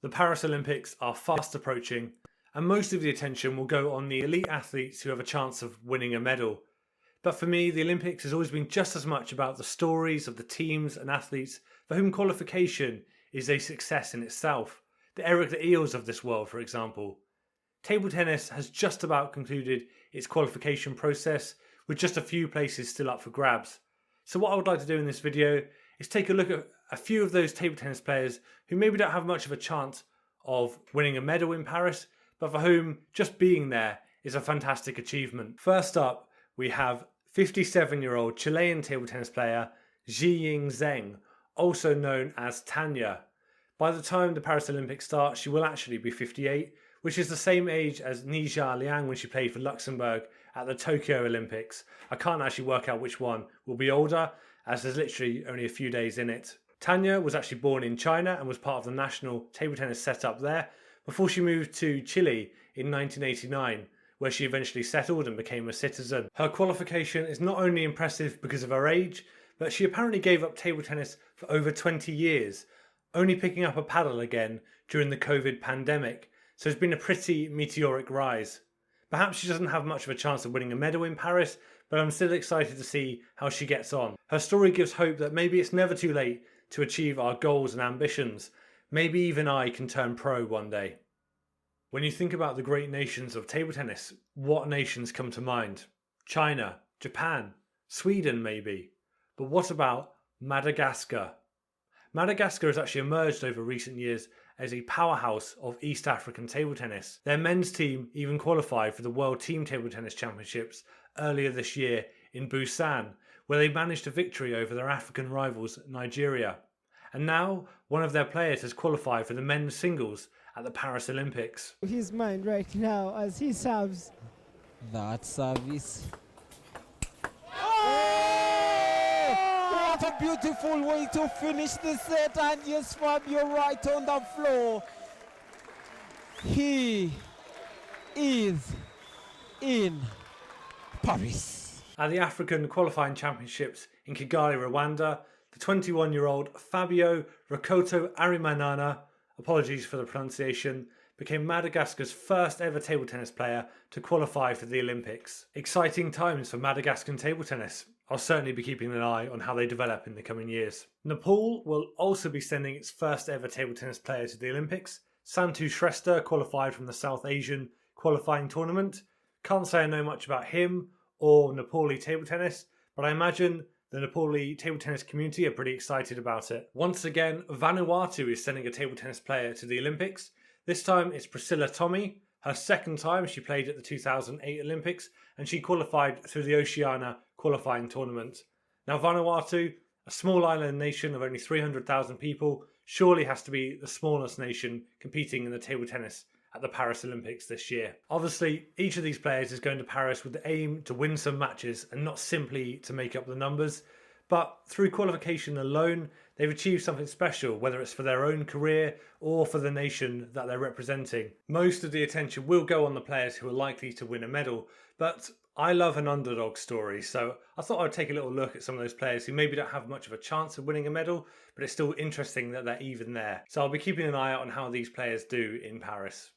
The Paris Olympics are fast approaching, and most of the attention will go on the elite athletes who have a chance of winning a medal. But for me, the Olympics has always been just as much about the stories of the teams and athletes for whom qualification is a success in itself. The Eric the Eels of this world, for example. Table tennis has just about concluded its qualification process, with just a few places still up for grabs. So what I would like to do in this video is take a look at a few of those table tennis players who maybe don't have much of a chance of winning a medal in Paris, but for whom just being there is a fantastic achievement. First up, we have 57-year-old Chilean table tennis player Zhiying Zheng, also known as Tanya. By the time the Paris Olympics start, she will actually be 58, which is the same age as Nijia Liang when she played for Luxembourg at the Tokyo Olympics. I can't actually work out which one will be older, as there's literally only a few days in it. Tanya was actually born in China and was part of the national table tennis setup there before she moved to Chile in 1989, where she eventually settled and became a citizen. Her qualification is not only impressive because of her age, but she apparently gave up table tennis for over 20 years, only picking up a paddle again during the COVID pandemic, so it's been a pretty meteoric rise. Perhaps she doesn't have much of a chance of winning a medal in Paris, but I'm still excited to see how she gets on. Her story gives hope that maybe it's never too late to achieve our goals and ambitions. Maybe even I can turn pro one day. When you think about the great nations of table tennis, what nations come to mind? China, Japan, Sweden maybe. But what about Madagascar? Madagascar has actually emerged over recent years as a powerhouse of East African table tennis. Their men's team even qualified for the World Team Table Tennis Championships earlier this year in Busan, where they managed a victory over their African rivals Nigeria. And now one of their players has qualified for the men's singles at the Paris Olympics. His mind right now as he serves. That service. What a beautiful way to finish the set, and yes, Fabio right on the floor. He is in Paris. At the African Qualifying Championships in Kigali, Rwanda, the 21-year-old Fabio Rakoto Arimanana, apologies for the pronunciation, became Madagascar's first ever table tennis player to qualify for the Olympics. Exciting times for Madagascan table tennis. I'll certainly be keeping an eye on how they develop in the coming years. Nepal will also be sending its first ever table tennis player to the Olympics. Santu Shrestha qualified from the South Asian qualifying tournament. Can't say I know much about him or Nepali table tennis, but I imagine the Nepali table tennis community are pretty excited about it. Once again, Vanuatu is sending a table tennis player to the Olympics. This time it's Priscilla Tommy. Her second time she played at the 2008 Olympics, and she qualified through the Oceania qualifying tournament. Now Vanuatu, a small island nation of only 300,000 people, surely has to be the smallest nation competing in the table tennis at the Paris Olympics this year. Obviously, each of these players is going to Paris with the aim to win some matches and not simply to make up the numbers. But through qualification alone, they've achieved something special, whether it's for their own career or for the nation that they're representing. Most of the attention will go on the players who are likely to win a medal, but I love an underdog story, so I thought I'd take a little look at some of those players who maybe don't have much of a chance of winning a medal, but it's still interesting that they're even there. So I'll be keeping an eye out on how these players do in Paris.